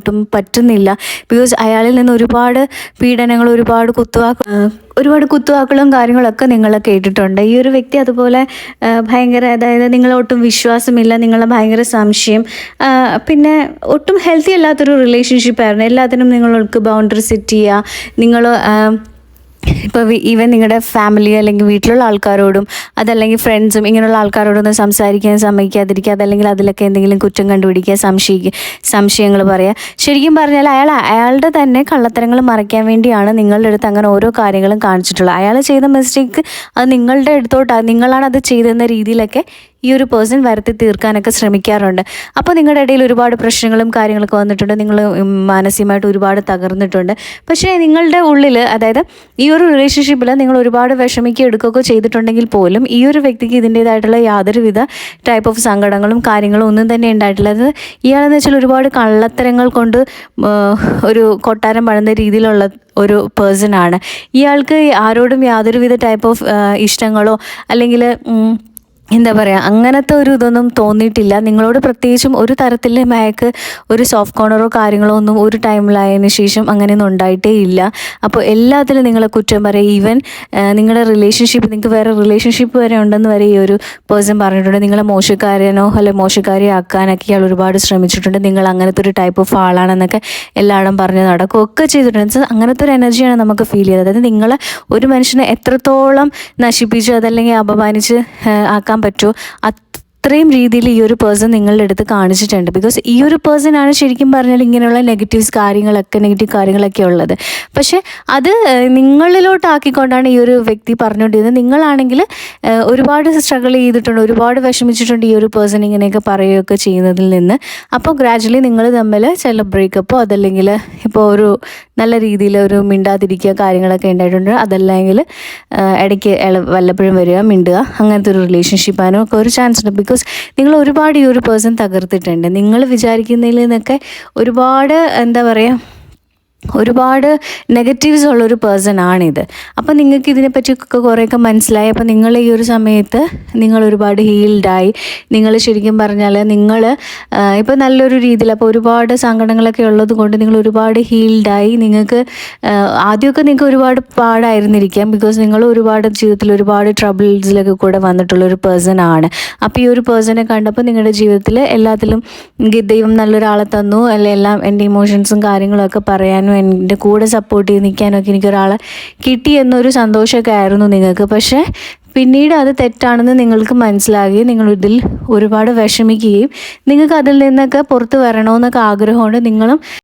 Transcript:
ഒട്ടും പറ്റുന്നില്ല. ബിക്കോസ് അയാളിൽ നിന്ന് ഒരുപാട് പീഡനങ്ങൾ, ഒരുപാട് കുത്തുവാക്കുകളും കാര്യങ്ങളൊക്കെ നിങ്ങൾ കേട്ടിട്ടുണ്ട്. ഈ ഒരു വ്യക്തി അതുപോലെ ഭയങ്കര, അതായത് നിങ്ങളൊട്ടും വിശ്വാസമില്ല, നിങ്ങളെ ഭയങ്കര സംശയം, പിന്നെ ഒട്ടും ഹെൽത്തി അല്ലാത്തൊരു റിലേഷൻഷിപ്പായിരുന്നു. എല്ലാത്തിനും നിങ്ങൾക്ക് ബൗണ്ടറി സെറ്റ് ചെയ്യുക, നിങ്ങൾ ഇപ്പോൾ ഈവൻ നിങ്ങളുടെ ഫാമിലി അല്ലെങ്കിൽ വീട്ടിലുള്ള ആൾക്കാരോടും അതല്ലെങ്കിൽ ഫ്രണ്ട്സും ഇങ്ങനെയുള്ള ആൾക്കാരോടൊന്നും സംസാരിക്കാൻ സമ്മതിക്കാതിരിക്കുക, അതല്ലെങ്കിൽ അതിലൊക്കെ എന്തെങ്കിലും കുറ്റം കണ്ടുപിടിക്കുക, സംശയങ്ങൾ പറയുക. ശരിക്കും പറഞ്ഞാൽ അയാളുടെ തന്നെ കള്ളത്തരങ്ങൾ മറയ്ക്കാൻ വേണ്ടിയാണ് നിങ്ങളുടെ അടുത്ത് അങ്ങനെ ഓരോ കാര്യങ്ങളും കാണിച്ചിട്ടുള്ളത്. അയാൾ ചെയ്ത മിസ്റ്റേക്ക് അത് നിങ്ങളുടെ നിങ്ങളാണ് അത് ചെയ്തെന്ന രീതിയിലൊക്കെ ഈ ഒരു പേഴ്സൺ വരുത്തി തീർക്കാനൊക്കെ ശ്രമിക്കാറുണ്ട്. അപ്പോൾ നിങ്ങളുടെ ഇടയിൽ ഒരുപാട് പ്രശ്നങ്ങളും കാര്യങ്ങളൊക്കെ വന്നിട്ടുണ്ട്, നിങ്ങൾ മാനസികമായിട്ട് ഒരുപാട് തകർന്നിട്ടുണ്ട്. പക്ഷേ നിങ്ങളുടെ ഉള്ളിൽ, അതായത് ഈ ഒരു റിലേഷൻഷിപ്പിൽ നിങ്ങൾ ഒരുപാട് എടുക്കുകയൊക്കെ ചെയ്തിട്ടുണ്ടെങ്കിൽ പോലും ഈ ഒരു വ്യക്തിക്ക് ഇതിൻ്റേതായിട്ടുള്ള യാതൊരുവിധ ടൈപ്പ് ഓഫ് സങ്കടങ്ങളും കാര്യങ്ങളും ഒന്നും തന്നെ ഉണ്ടായിട്ടില്ല. അത് ഇയാളെന്ന് വെച്ചാൽ ഒരുപാട് കള്ളത്തരങ്ങൾ കൊണ്ട് ഒരു കൊട്ടാരം പണിത രീതിയിലുള്ള ഒരു പേഴ്സണാണ്. ഇയാൾക്ക് ആരോടും യാതൊരുവിധ ടൈപ്പ് ഓഫ് ഇഷ്ടങ്ങളോ അല്ലെങ്കിൽ എന്താ പറയുക, അങ്ങനത്തെ ഒരു ഇതൊന്നും തോന്നിയിട്ടില്ല. നിങ്ങളോട് പ്രത്യേകിച്ചും ഒരു തരത്തിൽ മയക്ക് ഒരു സോഫ്റ്റ് കോർണറോ കാര്യങ്ങളോ ഒന്നും ഒരു ടൈമിലായതിനു ശേഷം അങ്ങനെയൊന്നും ഉണ്ടായിട്ടേ ഇല്ല. അപ്പോൾ എല്ലാത്തിലും നിങ്ങളെ കുറ്റം പറയും. ഈവൻ നിങ്ങളുടെ നിങ്ങൾക്ക് വേറെ റിലേഷൻഷിപ്പ് വരെ ഉണ്ടെന്ന് വരെ ഈ ഒരു പേഴ്സൺ പറഞ്ഞിട്ടുണ്ട്. നിങ്ങളെ മോശക്കാരനോ അല്ലെ മോശക്കാരിയോ ആക്കാനൊക്കെ ഇയാൾ ഒരുപാട് ശ്രമിച്ചിട്ടുണ്ട്. നിങ്ങൾ അങ്ങനത്തെ ഒരു ടൈപ്പ് ഓഫ് ആളാണെന്നൊക്കെ എല്ലായിടും പറഞ്ഞ് നടക്കുകയൊക്കെ ചെയ്തിട്ടുണ്ട്. അങ്ങനത്തെ ഒരു എനർജിയാണ് നമുക്ക് ഫീൽ ചെയ്തത്. അതായത് നിങ്ങളെ ഒരു മനുഷ്യനെ എത്രത്തോളം നശിപ്പിച്ച് അതല്ലെങ്കിൽ അപമാനിച്ച് ആക്കാൻ പറ്റുമോ അത്രയും രീതിയിൽ ഈ ഒരു പേഴ്സൺ നിങ്ങളുടെ അടുത്ത് കാണിച്ചിട്ടുണ്ട്. ബിക്കോസ് ഈ ഒരു പേഴ്സൺ ആണ് ശരിക്കും പറഞ്ഞാൽ ഇങ്ങനെയുള്ള നെഗറ്റീവ് കാര്യങ്ങളൊക്കെ ഉള്ളത്. പക്ഷേ അത് നിങ്ങളിലോട്ടാക്കിക്കൊണ്ടാണ് ഈ ഒരു വ്യക്തി പറഞ്ഞുകൊണ്ടിരുന്നത്. നിങ്ങളാണെങ്കിൽ ഒരുപാട് സ്ട്രഗിൾ ചെയ്തിട്ടുണ്ട്, ഒരുപാട് വിഷമിച്ചിട്ടുണ്ട് ഈ ഒരു പേഴ്സൺ ഇങ്ങനെയൊക്കെ പറയുകയൊക്കെ ചെയ്യുന്നതിൽ നിന്ന്. അപ്പോൾ ഗ്രാജുവലി നിങ്ങൾ തമ്മിൽ ചില ബ്രേക്കപ്പോ അതല്ലെങ്കിൽ ഇപ്പോൾ ഒരു നല്ല രീതിയിൽ ഒരു മിണ്ടാതിരിക്കുക കാര്യങ്ങളൊക്കെ ഉണ്ടായിട്ടുണ്ട്. അതല്ലെങ്കിൽ ഇടയ്ക്ക് വല്ലപ്പോഴും വരിക, മിണ്ടുക, അങ്ങനത്തെ ഒരു റിലേഷൻഷിപ്പാനും ഒക്കെ ഒരു ചാൻസ് ഉണ്ട്. ബിക്കോസ് നിങ്ങൾ ഒരുപാട് ഈ ഒരു പേഴ്സൺ തകർത്തിട്ടുണ്ട്. നിങ്ങൾ വിചാരിക്കുന്നതിൽ നിന്നൊക്കെ ഒരുപാട് എന്താ പറയുക, ഒരുപാട് നെഗറ്റീവ്സ് ഉള്ളൊരു പേഴ്സൺ ആണിത്. അപ്പോൾ നിങ്ങൾക്ക് ഇതിനെപ്പറ്റിയൊക്കെ കുറേയൊക്കെ മനസ്സിലായി. അപ്പോൾ നിങ്ങൾ ഈ ഒരു സമയത്ത് നിങ്ങൾ ഒരുപാട് ഹീൽഡായി. നിങ്ങൾ ശരിക്കും പറഞ്ഞാൽ നിങ്ങൾ ഇപ്പോൾ നല്ലൊരു രീതിയിൽ, അപ്പോൾ ഒരുപാട് സങ്കടങ്ങളൊക്കെ ഉള്ളത് കൊണ്ട് നിങ്ങൾ ഒരുപാട് ഹീൽഡായി. നിങ്ങൾക്ക് ആദ്യമൊക്കെ നിങ്ങൾക്ക് ഒരുപാട് പാടായിരുന്നിരിക്കാം. ബിക്കോസ് നിങ്ങൾ ഒരുപാട് ജീവിതത്തിൽ ഒരുപാട് ട്രബിൾസിലൊക്കെ കൂടെ വന്നിട്ടുള്ളൊരു പേഴ്സൺ ആണ്. അപ്പോൾ ഈ ഒരു പേഴ്സണെ കണ്ടപ്പോൾ നിങ്ങളുടെ ജീവിതത്തിൽ എല്ലാത്തിലും ദൈവം നല്ലൊരാളെ തന്നു, അല്ലെ എല്ലാം എൻ്റെ ഇമോഷൻസും കാര്യങ്ങളൊക്കെ പറയാനും എൻ്റെ കൂടെ സപ്പോർട്ട് ചെയ്ത് നിൽക്കാനൊക്കെ എനിക്കൊരാളെ കിട്ടി എന്നൊരു സന്തോഷമൊക്കെ ആയിരുന്നു നിങ്ങൾക്ക്. പക്ഷേ പിന്നീട് അത് തെറ്റാണെന്ന് നിങ്ങൾക്ക് മനസ്സിലാകുകയും നിങ്ങൾ ഇതിൽ ഒരുപാട് വിഷമിക്കുകയും നിങ്ങൾക്ക് അതിൽ നിന്നൊക്കെ പുറത്ത് വരണമെന്നൊക്കെ ആഗ്രഹമുണ്ട്. നിങ്ങളും